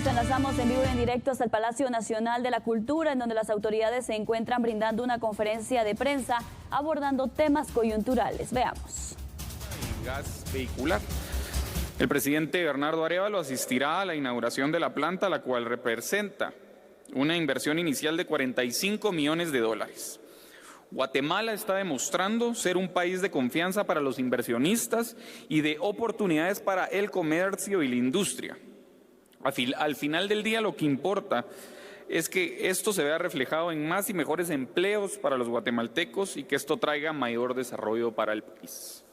enlazamos en vivo y en directo hasta el Palacio Nacional de la Cultura, en donde las autoridades se encuentran brindando una conferencia de prensa abordando temas coyunturales. Veamos. Gas vehicular. El presidente Bernardo Arévalo asistirá a la inauguración de la planta, la cual representa una inversión inicial de $45 millones. Guatemala está demostrando ser un país de confianza para los inversionistas y de oportunidades para el comercio y la industria. Al final del día, lo que importa es que esto se vea reflejado en más y mejores empleos para los guatemaltecos y que esto traiga mayor desarrollo para el país.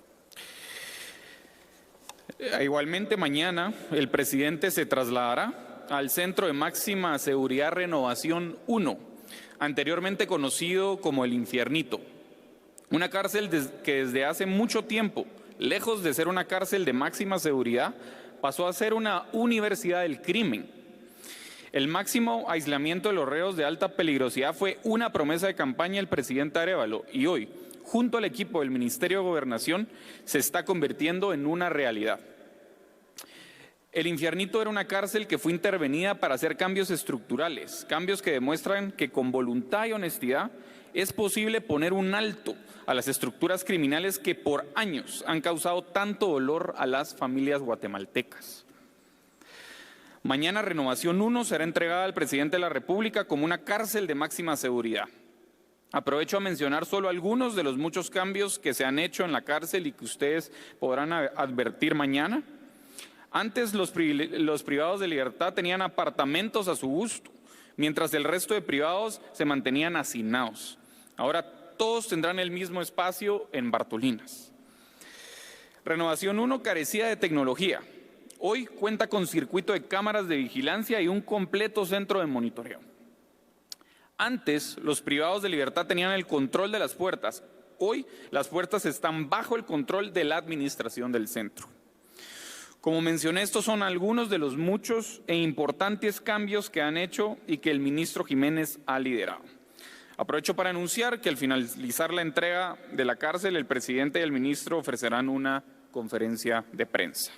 Igualmente, mañana el presidente se trasladará al Centro de Máxima Seguridad Renovación 1, anteriormente conocido como el Infiernito, una cárcel que desde hace mucho tiempo, lejos de ser una cárcel de máxima seguridad, pasó a ser una universidad del crimen. El máximo aislamiento de los reos de alta peligrosidad fue una promesa de campaña del presidente Arévalo y hoy, junto al equipo del Ministerio de Gobernación, se está convirtiendo en una realidad. El Infiernito era una cárcel que fue intervenida para hacer cambios estructurales, cambios que demuestran que con voluntad y honestidad es posible poner un alto a las estructuras criminales que por años han causado tanto dolor a las familias guatemaltecas. Mañana Renovación 1 será entregada al presidente de la República como una cárcel de máxima seguridad. Aprovecho a mencionar solo algunos de los muchos cambios que se han hecho en la cárcel y que ustedes podrán advertir mañana. Antes los privados de libertad tenían apartamentos a su gusto, mientras el resto de privados se mantenían hacinados. Ahora todos tendrán el mismo espacio en Bartolinas. Renovación 1 carecía de tecnología. Hoy cuenta con circuito de cámaras de vigilancia y un completo centro de monitoreo. Antes, los privados de libertad tenían el control de las puertas. Hoy, las puertas están bajo el control de la administración del centro. Como mencioné, estos son algunos de los muchos e importantes cambios que han hecho y que el ministro Jiménez ha liderado. Aprovecho para anunciar que al finalizar la entrega de la cárcel, el presidente y el ministro ofrecerán una conferencia de prensa.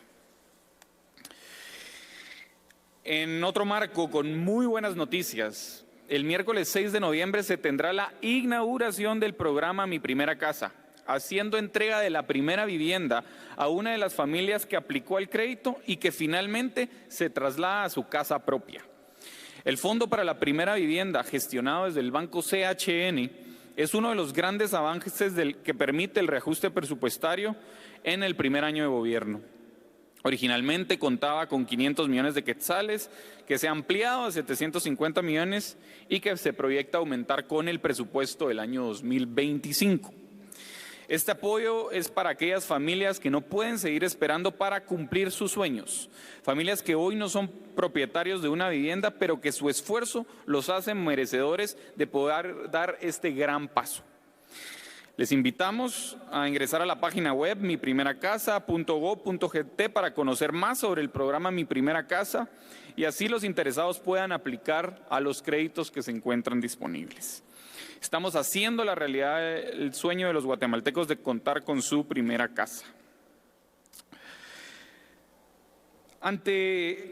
En otro marco, con muy buenas noticias, el miércoles 6 de noviembre se tendrá la inauguración del programa Mi Primera Casa, haciendo entrega de la primera vivienda a una de las familias que aplicó el crédito y que finalmente se traslada a su casa propia. El Fondo para la Primera Vivienda, gestionado desde el Banco CHN, es uno de los grandes avances que permite el reajuste presupuestario en el primer año de gobierno. Originalmente contaba con 500 millones de quetzales, que se ha ampliado a 750 millones y que se proyecta aumentar con el presupuesto del año 2025. Este apoyo es para aquellas familias que no pueden seguir esperando para cumplir sus sueños, familias que hoy no son propietarios de una vivienda, pero que su esfuerzo los hace merecedores de poder dar este gran paso. Les invitamos a ingresar a la página web miprimeracasa.gov.gt para conocer más sobre el programa Mi Primera Casa y así los interesados puedan aplicar a los créditos que se encuentran disponibles. Estamos haciendo la realidad el sueño de los guatemaltecos de contar con su primera casa.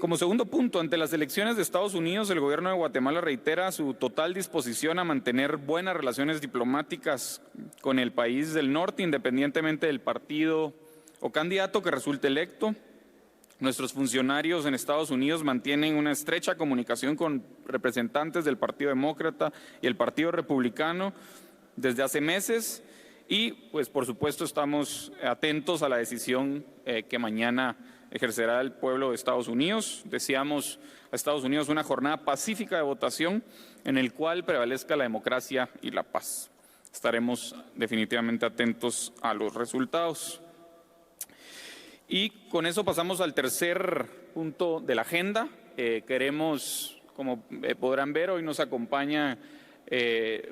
Como segundo punto, ante las elecciones de Estados Unidos, el gobierno de Guatemala reitera su total disposición a mantener buenas relaciones diplomáticas con el país del norte, independientemente del partido o candidato que resulte electo. Nuestros funcionarios en Estados Unidos mantienen una estrecha comunicación con representantes del Partido Demócrata y el Partido Republicano desde hace meses y, pues, por supuesto, estamos atentos a la decisión que mañana ejercerá el pueblo de Estados Unidos. Deseamos a Estados Unidos una jornada pacífica de votación en el cual prevalezca la democracia y la paz. Estaremos definitivamente atentos a los resultados. Y con eso pasamos al tercer punto de la agenda. Queremos, como podrán ver, hoy nos acompañan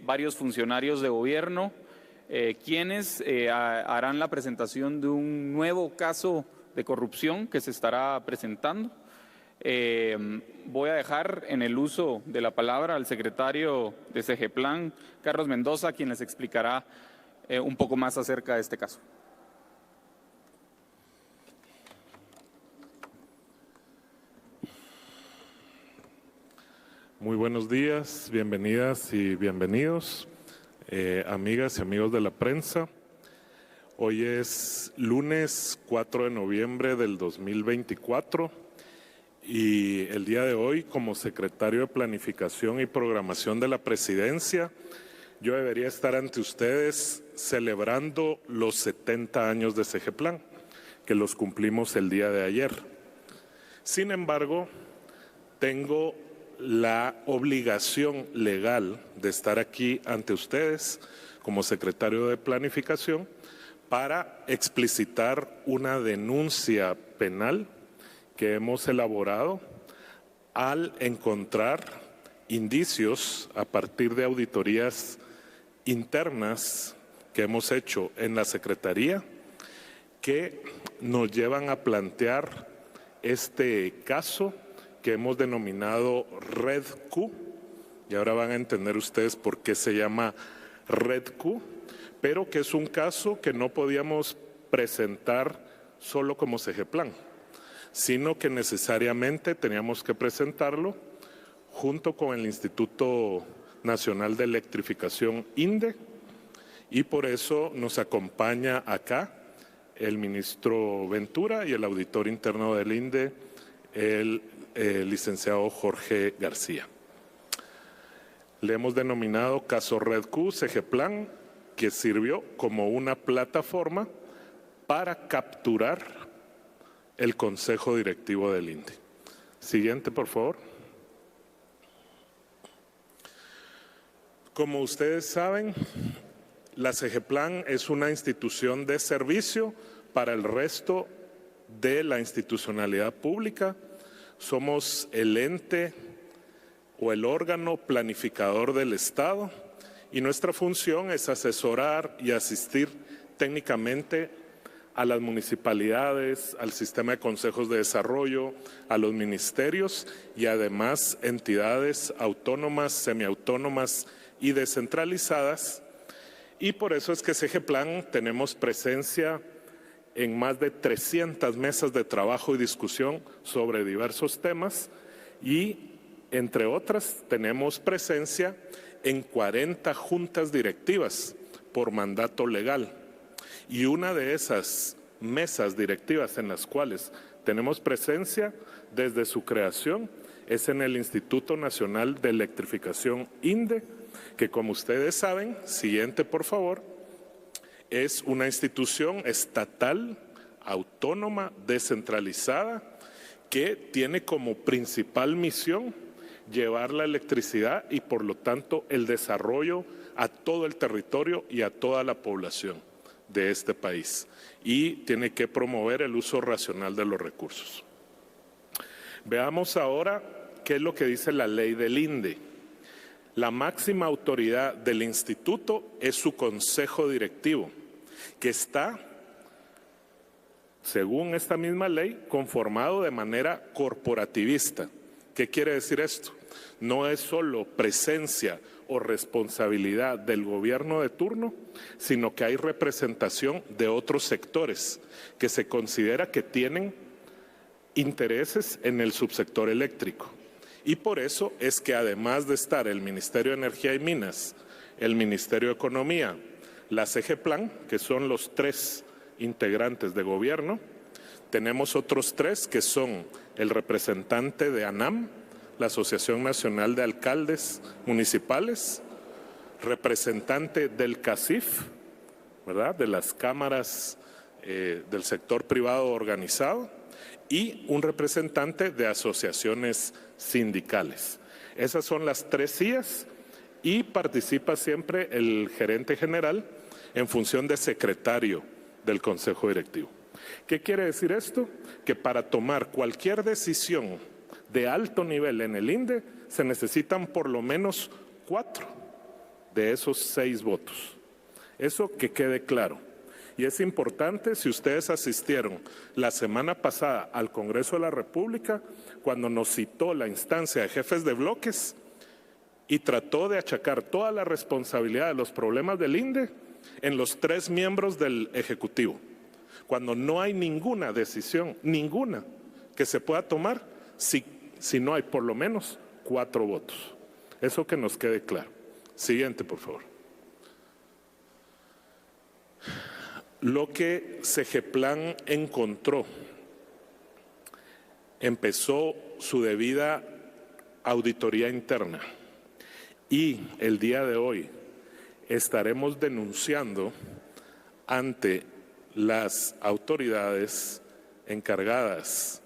varios funcionarios de gobierno, quienes harán la presentación de un nuevo caso de corrupción que se estará presentando. Voy a dejar en el uso de la palabra al secretario de CEGEPLAN, Carlos Mendoza, quien les explicará un poco más acerca de este caso. Muy buenos días, bienvenidas y bienvenidos, amigas y amigos de la prensa. Hoy es lunes 4 de noviembre del 2024 y el día de hoy, como secretario de Planificación y Programación de la Presidencia, yo debería estar ante ustedes celebrando los 70 años de Segeplan, que los cumplimos el día de ayer. Sin embargo, tengo la obligación legal de estar aquí ante ustedes como secretario de Planificación para explicitar una denuncia penal que hemos elaborado al encontrar indicios a partir de auditorías internas que hemos hecho en la Secretaría que nos llevan a plantear este caso que hemos denominado Red Q, y ahora van a entender ustedes por qué se llama Red Q, pero que es un caso que no podíamos presentar solo como Segeplan, sino que necesariamente teníamos que presentarlo junto con el Instituto Nacional de Electrificación, INDE, y por eso nos acompaña acá el ministro Ventura y el auditor interno del INDE, el licenciado Jorge García. Le hemos denominado caso Red Q, Segeplan, que sirvió como una plataforma para capturar el Consejo Directivo del INDE. Siguiente, por favor. Como ustedes saben, la Segeplan es una institución de servicio para el resto de la institucionalidad pública. Somos el ente o el órgano planificador del Estado y nuestra función es asesorar y asistir técnicamente a las municipalidades, al sistema de consejos de desarrollo, a los ministerios y además entidades autónomas, semiautónomas y descentralizadas. Y por eso es que Segeplan tenemos presencia en más de 300 mesas de trabajo y discusión sobre diversos temas y, entre otras, tenemos presencia en 40 juntas directivas por mandato legal. Y una de esas mesas directivas en las cuales tenemos presencia desde su creación es en el Instituto Nacional de Electrificación, INDE, que como ustedes saben, siguiente por favor, es una institución estatal, autónoma, descentralizada, que tiene como principal misión llevar la electricidad y por lo tanto el desarrollo a todo el territorio y a toda la población de este país. Y tiene que promover el uso racional de los recursos. Veamos ahora qué es lo que dice la ley del INDE. La máxima autoridad del instituto es su consejo directivo, que está, según esta misma ley, conformado de manera corporativista. ¿Qué quiere decir esto? No es solo presencia o responsabilidad del gobierno de turno, sino que hay representación de otros sectores que se considera que tienen intereses en el subsector eléctrico. Y por eso es que además de estar el Ministerio de Energía y Minas, el Ministerio de Economía, la Segeplan, que son los 3 integrantes de gobierno, tenemos otros 3 que son el representante de ANAM, la Asociación Nacional de Alcaldes Municipales, representante del CACIF, ¿verdad?, de las cámaras del sector privado organizado, y un representante de asociaciones sindicales. Esas son las 3 sillas y participa siempre el gerente general en función de secretario del Consejo Directivo. ¿Qué quiere decir esto? Que para tomar cualquier decisión de alto nivel en el INDE se necesitan por lo menos 4 de esos 6 votos. Eso que quede claro. Y es importante, si ustedes asistieron la semana pasada al Congreso de la República, cuando nos citó la instancia de jefes de bloques y trató de achacar toda la responsabilidad de los problemas del INDE en los 3 miembros del Ejecutivo, cuando no hay ninguna decisión, ninguna, que se pueda tomar si no hay por lo menos 4 votos. Eso que nos quede claro. Siguiente, por favor. Lo que Segeplan encontró, empezó su debida auditoría interna y el día de hoy estaremos denunciando ante las autoridades encargadas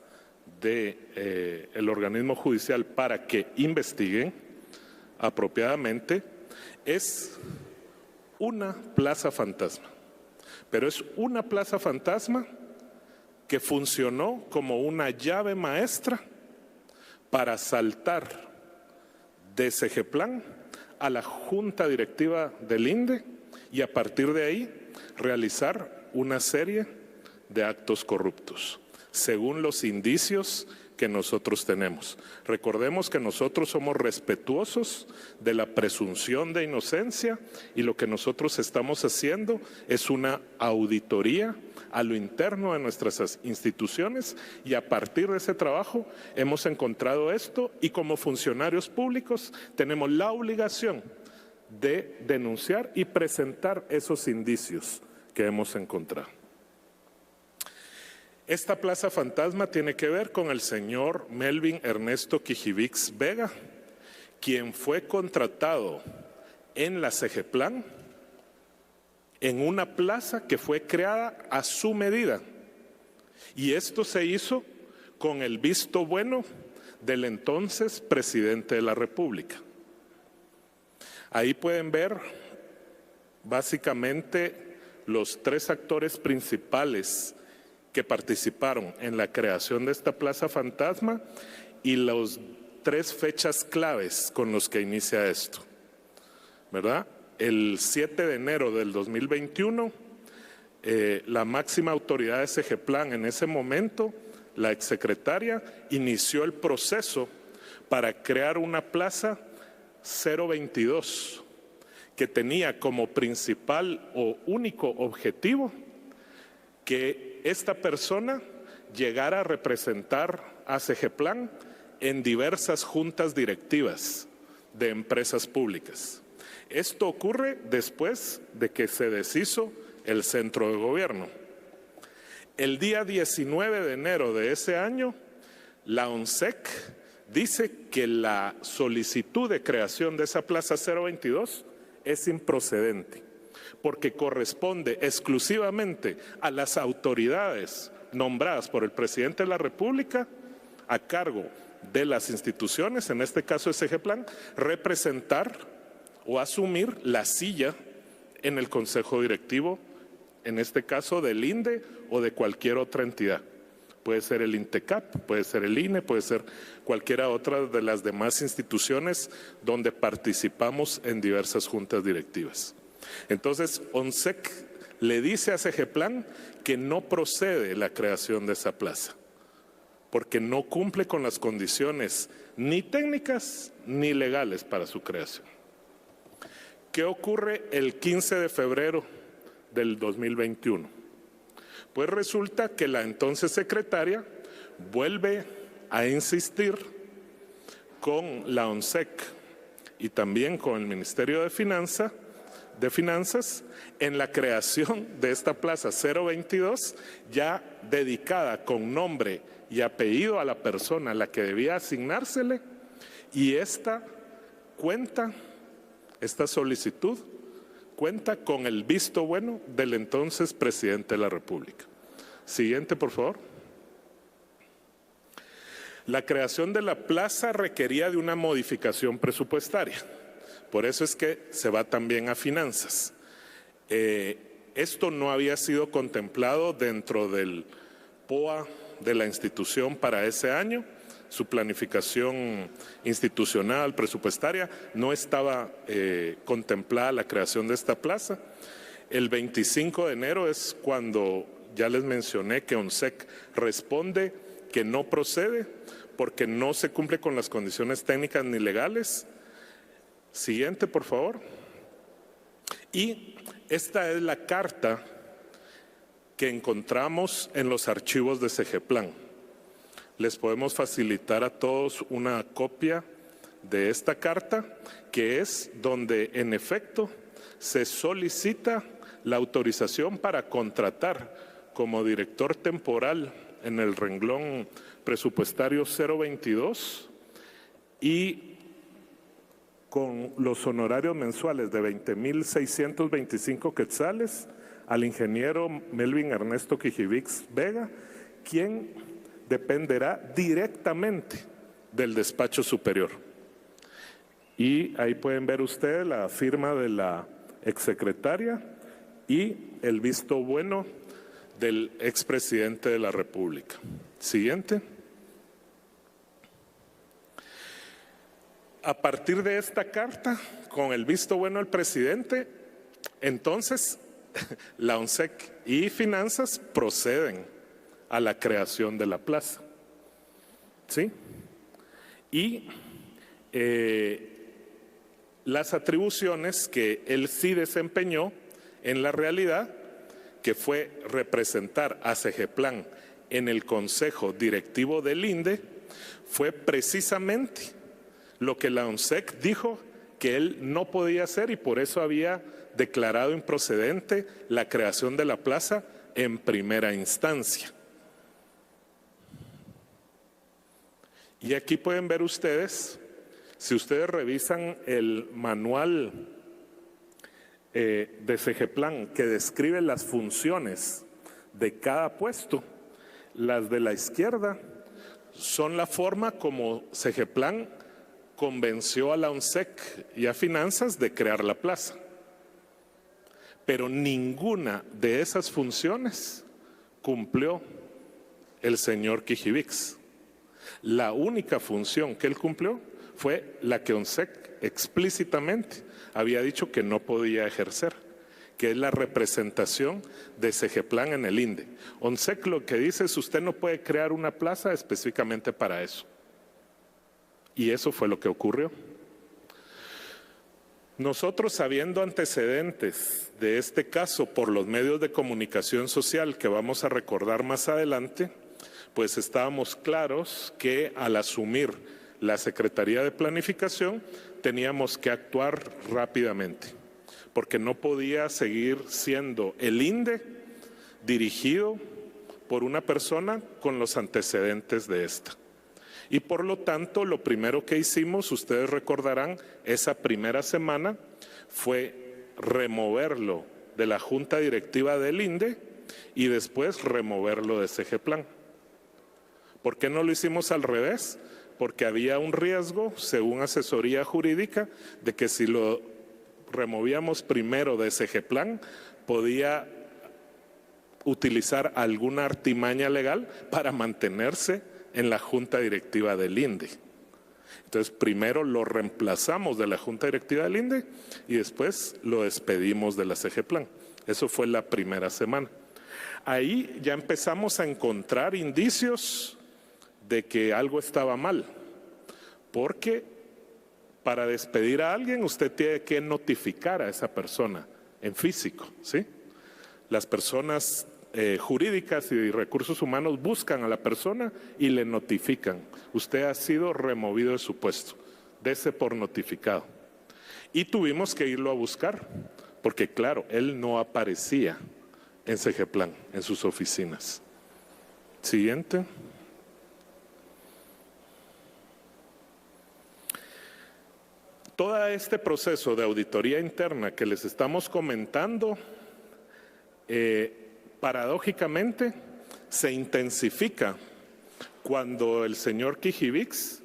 del organismo judicial para que investiguen apropiadamente. Es una plaza fantasma, pero es una plaza fantasma que funcionó como una llave maestra para saltar de Segeplan a la junta directiva del INDE y a partir de ahí realizar una serie de actos corruptos, según los indicios que nosotros tenemos. Recordemos que nosotros somos respetuosos de la presunción de inocencia y lo que nosotros estamos haciendo es una auditoría a lo interno de nuestras instituciones y a partir de ese trabajo hemos encontrado esto y como funcionarios públicos tenemos la obligación de denunciar y presentar esos indicios que hemos encontrado. Esta plaza fantasma tiene que ver con el señor Melvin Ernesto Quijivix Vega, quien fue contratado en la Segeplan en una plaza que fue creada a su medida. Y esto se hizo con el visto bueno del entonces presidente de la República. Ahí pueden ver básicamente los 3 actores principales que participaron en la creación de esta plaza fantasma y las 3 fechas claves con los que inicia esto, ¿verdad? El 7 de enero del 2021, la máxima autoridad de Segeplan en ese momento, la exsecretaria, inició el proceso para crear una plaza 022 que tenía como principal o único objetivo que esta persona llegara a representar a Segeplan en diversas juntas directivas de empresas públicas. Esto ocurre después de que se deshizo el centro de gobierno. El día 19 de enero de ese año, la ONSEC dice que la solicitud de creación de esa plaza 022 es improcedente, porque corresponde exclusivamente a las autoridades nombradas por el presidente de la República a cargo de las instituciones, en este caso es Segeplan, representar o asumir la silla en el consejo directivo, en este caso del INDE o de cualquier otra entidad. Puede ser el INTECAP, puede ser el INE, puede ser cualquiera otra de las demás instituciones donde participamos en diversas juntas directivas. Entonces, ONSEC le dice a Segeplan que no procede la creación de esa plaza, porque no cumple con las condiciones ni técnicas ni legales para su creación. ¿Qué ocurre el 15 de febrero del 2021? Pues resulta que la entonces secretaria vuelve a insistir con la ONSEC y también con el Ministerio de Finanzas en la creación de esta plaza 022, ya dedicada con nombre y apellido a la persona a la que debía asignársele, y esta solicitud cuenta con el visto bueno del entonces presidente de la República. Siguiente, por favor. La creación de la plaza requería de una modificación presupuestaria. Por eso es que se va también a finanzas. Esto no había sido contemplado dentro del POA de la institución para ese año. Su planificación institucional, presupuestaria, no estaba contemplada la creación de esta plaza. El 25 de enero es cuando ya les mencioné que ONSEC responde que no procede porque no se cumple con las condiciones técnicas ni legales. Siguiente, por favor. Y esta es la carta que encontramos en los archivos de Segeplan. Les podemos facilitar a todos una copia de esta carta, que es donde en efecto se solicita la autorización para contratar como director temporal en el renglón presupuestario 022 y con los honorarios mensuales de 20.625 quetzales al ingeniero Melvin Ernesto Kijivix Vega, quien dependerá directamente del despacho superior. Y ahí pueden ver ustedes la firma de la exsecretaria y el visto bueno del expresidente de la República. Siguiente. A partir de esta carta, con el visto bueno del presidente, entonces la ONSEC y Finanzas proceden a la creación de la plaza. ¿Sí? Y las atribuciones que él sí desempeñó en la realidad, que fue representar a Segeplan en el Consejo Directivo del INDE, fue precisamente lo que la ONSEC dijo que él no podía hacer y por eso había declarado improcedente la creación de la plaza en primera instancia. Y aquí pueden ver ustedes, si ustedes revisan el manual de Segeplan que describe las funciones de cada puesto, las de la izquierda son la forma como Segeplan convenció a la ONSEC y a Finanzas de crear la plaza. Pero ninguna de esas funciones cumplió el señor Kijivix. La única función que él cumplió fue la que ONSEC explícitamente había dicho que no podía ejercer, que es la representación de Segeplan en el INDE. ONSEC lo que dice es: usted no puede crear una plaza específicamente para eso. Y eso fue lo que ocurrió. Nosotros, sabiendo antecedentes de este caso por los medios de comunicación social que vamos a recordar más adelante, pues estábamos claros que al asumir la Secretaría de Planificación teníamos que actuar rápidamente, porque no podía seguir siendo el INDE dirigido por una persona con los antecedentes de esta. Y por lo tanto, lo primero que hicimos, ustedes recordarán, esa primera semana fue removerlo de la Junta Directiva del INDE y después removerlo de Segeplan. ¿Por qué no lo hicimos al revés? Porque había un riesgo, según asesoría jurídica, de que si lo removíamos primero de Segeplan, podía utilizar alguna artimaña legal para mantenerse en la Junta Directiva del INDE. Entonces, primero lo reemplazamos de la Junta Directiva del INDE y después lo despedimos de la Segeplan. Eso fue la primera semana. Ahí ya empezamos a encontrar indicios de que algo estaba mal, porque para despedir a alguien usted tiene que notificar a esa persona en físico, ¿sí? Las personas jurídicas y recursos humanos buscan a la persona y le notifican: usted ha sido removido de su puesto, dese por notificado. Y tuvimos que irlo a buscar, porque claro, él no aparecía en Segeplan, en sus oficinas. Siguiente. Todo este proceso de auditoría interna que les estamos comentando, paradójicamente, se intensifica cuando el señor Kijivix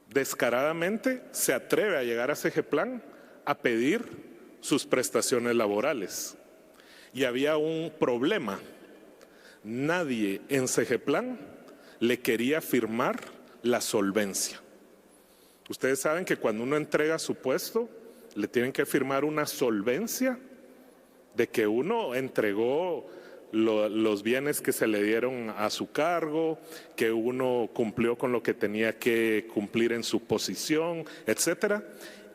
descaradamente se atreve a llegar a Segeplan a pedir sus prestaciones laborales. Y había un problema: nadie en Segeplan le quería firmar la solvencia. Ustedes saben que cuando uno entrega su puesto, le tienen que firmar una solvencia de que uno entregó los bienes que se le dieron a su cargo, que uno cumplió con lo que tenía que cumplir en su posición, etcétera.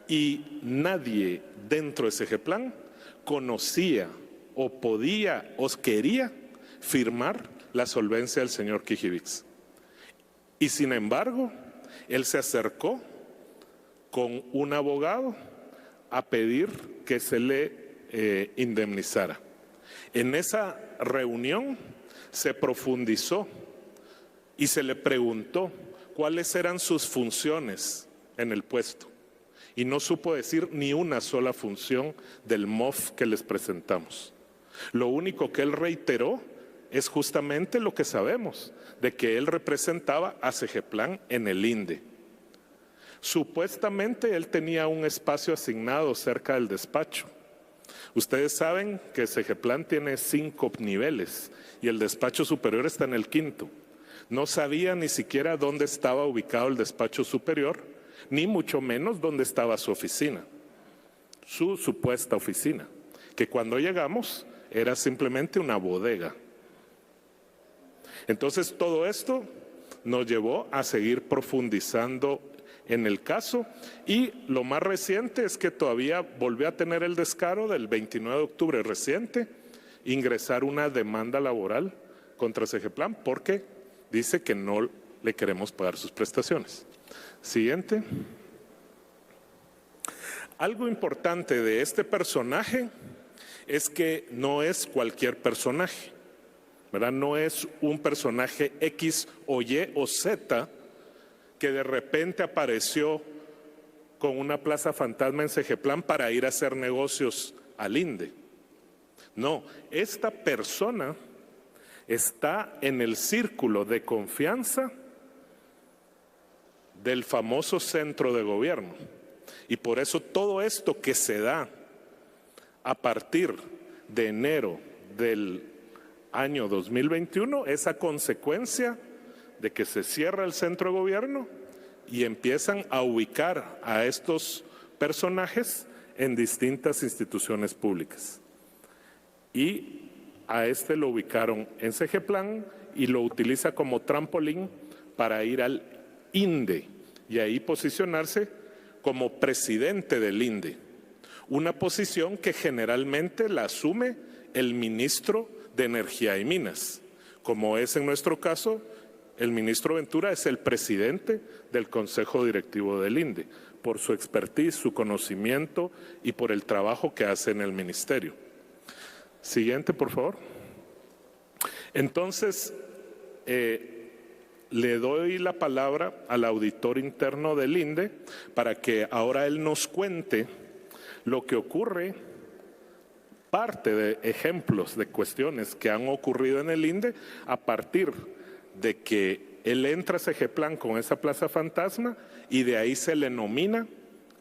Y nadie dentro de Segeplan conocía o podía o quería firmar la solvencia del señor Kijivix. Y sin embargo, él se acercó con un abogado a pedir que se le indemnizara. En esa reunión se profundizó y se le preguntó cuáles eran sus funciones en el puesto. Y no supo decir ni una sola función del MOF que les presentamos. Lo único que él reiteró es justamente lo que sabemos, de que él representaba a Segeplan en el INDE. Supuestamente él tenía un espacio asignado cerca del despacho. Ustedes saben que Segeplan tiene 5 niveles y el despacho superior está en el 5º. No sabía ni siquiera dónde estaba ubicado el despacho superior, ni mucho menos dónde estaba su oficina, su supuesta oficina, que cuando llegamos era simplemente una bodega. Entonces todo esto nos llevó a seguir profundizando en el caso y lo más reciente es que todavía volvió a tener el descaro del 29 de octubre reciente ingresar una demanda laboral contra Segeplan porque dice que no le queremos pagar sus prestaciones. Siguiente. Algo importante de este personaje es que no es cualquier personaje, ¿verdad? No es un personaje X o Y o Z que de repente apareció con una plaza fantasma en Segeplan para ir a hacer negocios al INDE. No, esta persona está en el círculo de confianza del famoso centro de gobierno. Y por eso todo esto que se da a partir de enero del año 2021 es a consecuencia de que se cierra el centro de gobierno y empiezan a ubicar a estos personajes en distintas instituciones públicas. Y a este lo ubicaron en Segeplan y lo utiliza como trampolín para ir al INDE y ahí posicionarse como presidente del INDE, una posición que generalmente la asume el ministro de Energía y Minas. Como es en nuestro caso, el ministro Ventura es el presidente del Consejo Directivo del INDE, por su expertise, su conocimiento y por el trabajo que hace en el ministerio. Siguiente, por favor. Entonces, le doy la palabra al auditor interno del INDE para que ahora él nos cuente lo que ocurre, parte de ejemplos de cuestiones que han ocurrido en el INDE a partir de que él entra a Segeplan con esa plaza fantasma y de ahí se le nomina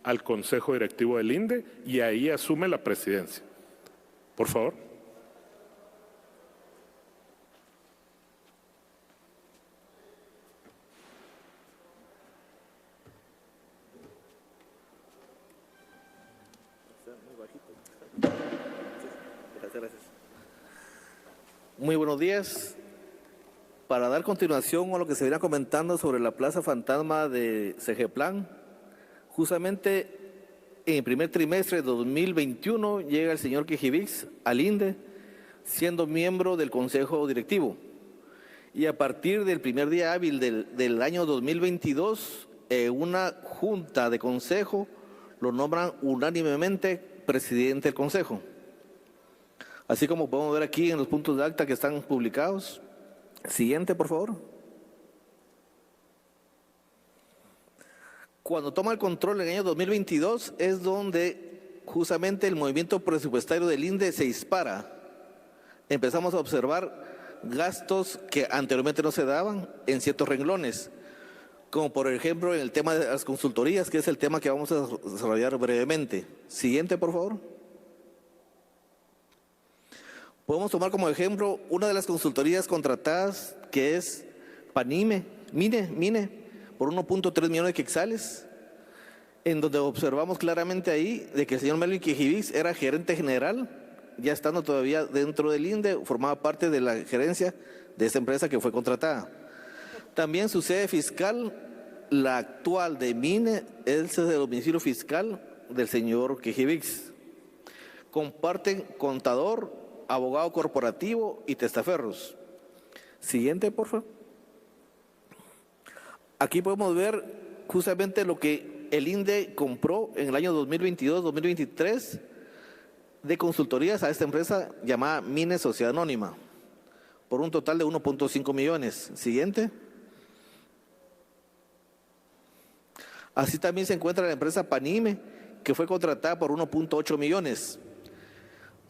al Consejo Directivo del INDE y ahí asume la presidencia. Por favor. Muy buenos días. Para dar continuación a lo que se viene comentando sobre la plaza fantasma de Segeplan, justamente en el primer trimestre de 2021 llega el señor Quejivix al INDE siendo miembro del Consejo Directivo. Y a partir del primer día hábil del año 2022, una junta de consejo lo nombran unánimemente presidente del Consejo. Así como podemos ver aquí en los puntos de acta que están publicados. Siguiente, por favor. Cuando toma el control en el año 2022 es donde justamente el movimiento presupuestario del INDE se dispara. Empezamos a observar gastos que anteriormente no se daban en ciertos renglones, como por ejemplo en el tema de las consultorías, que es el tema que vamos a desarrollar brevemente. Siguiente, por favor. Podemos tomar como ejemplo una de las consultorías contratadas, que es Panime, Mine, por 1.3 millones de quetzales, en donde observamos claramente ahí de que el señor Melvin Quejivix era gerente general, ya estando todavía dentro del INDE, formaba parte de la gerencia de esta empresa que fue contratada. También su sede fiscal, la actual de Mine, es el domicilio fiscal del señor Quejivix. Comparten contador, abogado corporativo y testaferros. Siguiente, por favor. Aquí podemos ver justamente lo que el INDE compró en el año 2022-2023 de consultorías a esta empresa llamada Mine Sociedad Anónima, por un total de 1.5 millones. Siguiente. Así también se encuentra la empresa Panime, que fue contratada por 1.8 millones.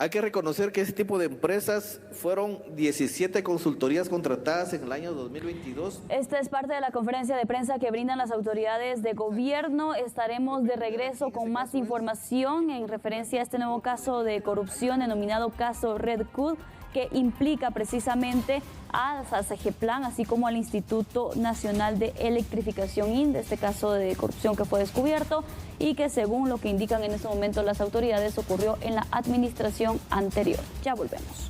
Hay que reconocer que ese tipo de empresas fueron 17 consultorías contratadas en el año 2022. Esta es parte de la conferencia de prensa que brindan las autoridades de gobierno. Estaremos de regreso con más información en referencia a este nuevo caso de corrupción denominado caso Red Hood, que implica precisamente a CGPLAN, así como al Instituto Nacional de Electrificación INDE, este caso de corrupción que fue descubierto y que, según lo que indican en este momento las autoridades, ocurrió en la administración anterior. Ya volvemos.